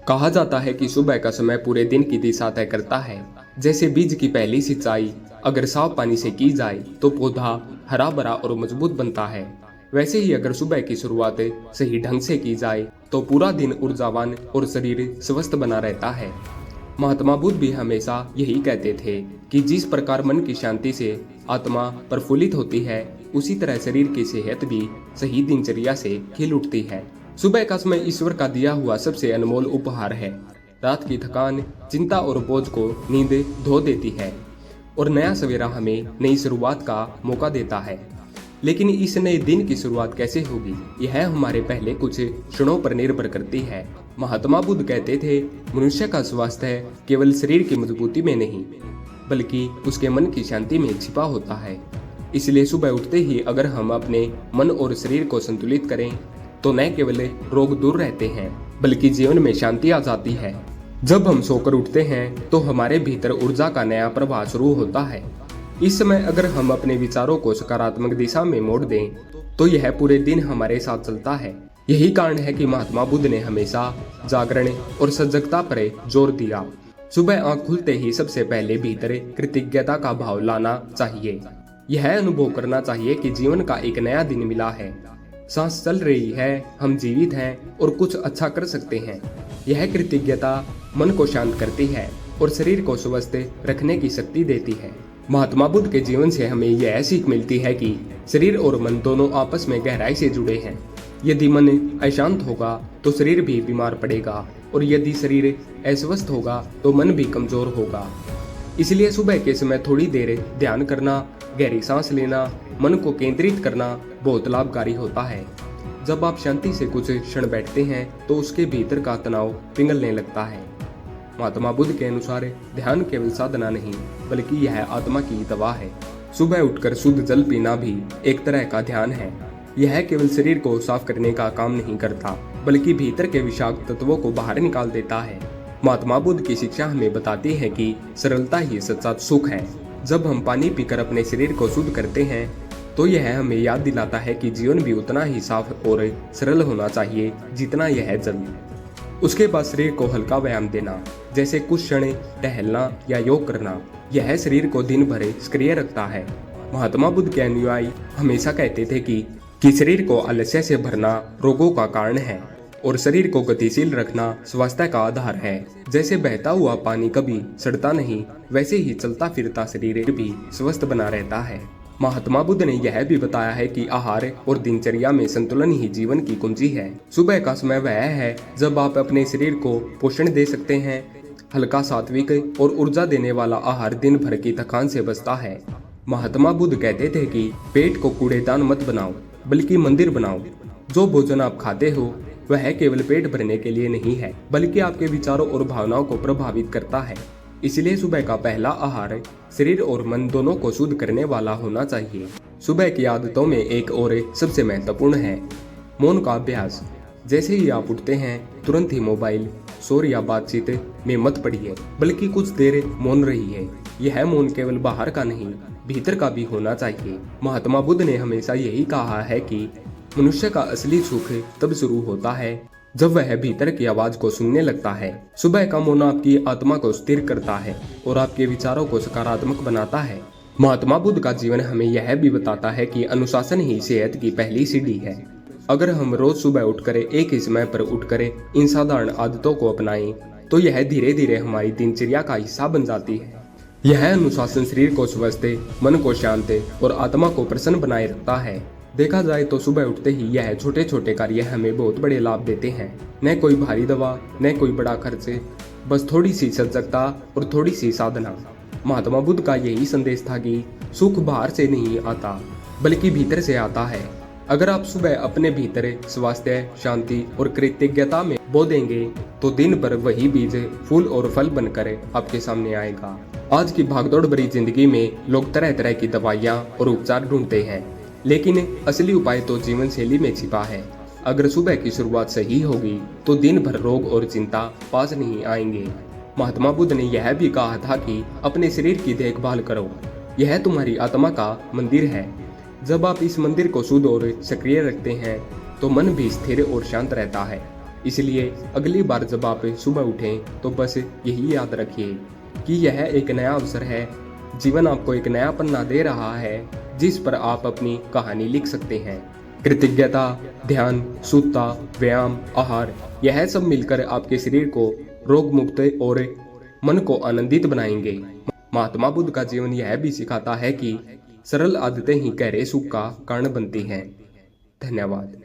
कहा जाता है कि सुबह का समय पूरे दिन की दिशा तय करता है। जैसे बीज की पहली सिंचाई अगर साफ पानी से की जाए तो पौधा हरा भरा और मजबूत बनता है। वैसे ही अगर सुबह की शुरुआत सही ढंग से की जाए तो पूरा दिन ऊर्जावान और शरीर स्वस्थ बना रहता है। महात्मा बुद्ध भी हमेशा यही कहते थे कि जिस प्रकार मन की शांति से आत्मा प्रफुल्लित होती है, उसी तरह शरीर की सेहत भी सही दिनचर्या से खिल उठती है। सुबह का समय ईश्वर का दिया हुआ सबसे अनमोल उपहार है। रात की थकान, चिंता और बोझ को नींद धो देती है और नया सवेरा हमें नई शुरुआत का मौका देता है। लेकिन इस नए दिन की शुरुआत कैसे होगी, यह हमारे पहले कुछ क्षणों पर निर्भर करती है। महात्मा बुद्ध कहते थे, मनुष्य का स्वास्थ्य केवल शरीर की मजबूती में नहीं, बल्कि उसके मन की शांति में छिपा होता है। इसलिए सुबह उठते ही अगर हम अपने मन और शरीर को संतुलित करें तो न केवल रोग दूर रहते हैं, बल्कि जीवन में शांति आ जाती है। जब हम सोकर उठते हैं तो हमारे भीतर ऊर्जा का नया प्रवाह शुरू होता है। इस समय अगर हम अपने विचारों को सकारात्मक दिशा में मोड़ दें तो यह पूरे दिन हमारे साथ चलता है। यही कारण है कि महात्मा बुद्ध ने हमेशा जागरण और सजगता पर जोर दिया। सुबह आंख खुलते ही सबसे पहले भीतर कृतज्ञता का भाव लाना चाहिए। यह अनुभव करना चाहिए कि जीवन का एक नया दिन मिला है, सांस चल रही है, हम जीवित हैं और कुछ अच्छा कर सकते हैं। यह कृतज्ञता मन को शांत करती है और शरीर को स्वस्थ रखने की शक्ति देती है। महात्मा बुद्ध के जीवन से हमें यह सीख मिलती है कि शरीर और मन दोनों आपस में गहराई से जुड़े हैं। यदि मन अशांत होगा तो शरीर भी बीमार पड़ेगा और यदि शरीर अस्वस्थ होगा तो मन भी कमजोर होगा। इसलिए सुबह के समय थोड़ी देर ध्यान करना, गहरी सांस लेना, मन को केंद्रित करना बहुत लाभकारी होता है। जब आप शांति से कुछ क्षण बैठते हैं तो उसके भीतर का तनाव पिघलने लगता है। महात्मा बुद्ध के अनुसार ध्यान केवल साधना नहीं, बल्कि यह आत्मा की दवा है। सुबह उठकर शुद्ध जल पीना भी एक तरह का ध्यान है। यह केवल शरीर को साफ करने का काम नहीं करता, बल्कि भीतर के विषाक्त तत्वों को बाहर निकाल देता है। महात्मा बुद्ध की शिक्षा हमें बताती है कि सरलता ही सच्चा सुख है। जब हम पानी पीकर अपने शरीर को शुद्ध करते हैं तो यह हमें याद दिलाता है कि जीवन भी उतना ही साफ और सरल होना चाहिए जितना यह जल। उसके बाद शरीर को हल्का व्यायाम देना, जैसे कुछ क्षण टहलना या योग करना, यह शरीर को दिन भर सक्रिय रखता है। महात्मा बुद्ध के अनुयायी हमेशा कहते थे कि शरीर को आलस्य से भरना रोगों का कारण है और शरीर को गतिशील रखना स्वास्थ्य का आधार है। जैसे बहता हुआ पानी कभी सड़ता नहीं, वैसे ही चलता फिरता शरीर भी स्वस्थ बना रहता है। महात्मा बुद्ध ने यह भी बताया है कि आहार और दिनचर्या में संतुलन ही जीवन की कुंजी है। सुबह का समय वह है जब आप अपने शरीर को पोषण दे सकते हैं। हल्का, सात्विक और ऊर्जा देने वाला आहार दिन भर की थकान से बचता है। महात्मा बुद्ध कहते थे कि पेट को कूड़ेदान मत बनाओ, बल्कि मंदिर बनाओ। जो भोजन आप खाते हो वह केवल पेट भरने के लिए नहीं है, बल्कि आपके विचारों और भावनाओं को प्रभावित करता है। इसलिए सुबह का पहला आहार शरीर और मन दोनों को शुद्ध करने वाला होना चाहिए। सुबह की आदतों में एक और सबसे महत्वपूर्ण है मौन का अभ्यास। जैसे ही आप उठते हैं तुरंत ही मोबाइल, शोर या बातचीत में मत पड़िए, बल्कि कुछ देर मौन रहिए। यह मौन केवल बाहर का नहीं, भीतर का भी होना चाहिए। महात्मा बुद्ध ने हमेशा यही कहा है कि मनुष्य का असली सुख तब शुरू होता है जब वह भीतर की आवाज को सुनने लगता है। सुबह का मौन आपकी आत्मा को स्थिर करता है और आपके विचारों को सकारात्मक बनाता है। महात्मा बुद्ध का जीवन हमें यह भी बताता है कि अनुशासन ही सेहत की पहली सीढ़ी है। अगर हम रोज सुबह उठकर एक ही समय पर उठकर इन साधारण आदतों को अपनाएं तो यह धीरे धीरे हमारी दिनचर्या का हिस्सा बन जाती है। यह अनुशासन शरीर को स्वस्थ, मन को शांत और आत्मा को प्रसन्न बनाए रखता है। देखा जाए तो सुबह उठते ही यह छोटे छोटे कार्य हमें बहुत बड़े लाभ देते हैं। न कोई भारी दवा, न कोई बड़ा खर्च, बस थोड़ी सी सजगता और थोड़ी सी साधना। महात्मा बुद्ध का यही संदेश था कि सुख बाहर से नहीं आता, बल्कि भीतर से आता है। अगर आप सुबह अपने भीतर स्वास्थ्य, शांति और कृतज्ञता में बो देंगे तो दिन भर वही बीज फूल और फल बनकर आपके सामने आएगा। आज की भागदौड़ भरी जिंदगी में लोग तरह तरह की दवाइयाँ और उपचार ढूंढते हैं, लेकिन असली उपाय तो जीवन शैली में छिपा है। अगर सुबह की शुरुआत सही होगी तो दिन भर रोग और चिंता पास नहीं आएंगे। महात्मा बुद्ध ने यह भी कहा था कि अपने शरीर की देखभाल करो, यह तुम्हारी आत्मा का मंदिर है। जब आप इस मंदिर को शुद्ध और सक्रिय रखते हैं तो मन भी स्थिर और शांत रहता है। इसलिए अगली बार जब आप सुबह उठें तो बस यही याद रखिए कि यह एक नया अवसर है। जीवन आपको एक नया पन्ना दे रहा है जिस पर आप अपनी कहानी लिख सकते हैं। कृतज्ञता, ध्यान, शुद्धता, व्यायाम, आहार, यह सब मिलकर आपके शरीर को रोग मुक्त और मन को आनंदित बनाएंगे। महात्मा बुद्ध का जीवन यह भी सिखाता है कि सरल आदतें ही गहरे सुख का कारण बनती हैं। धन्यवाद।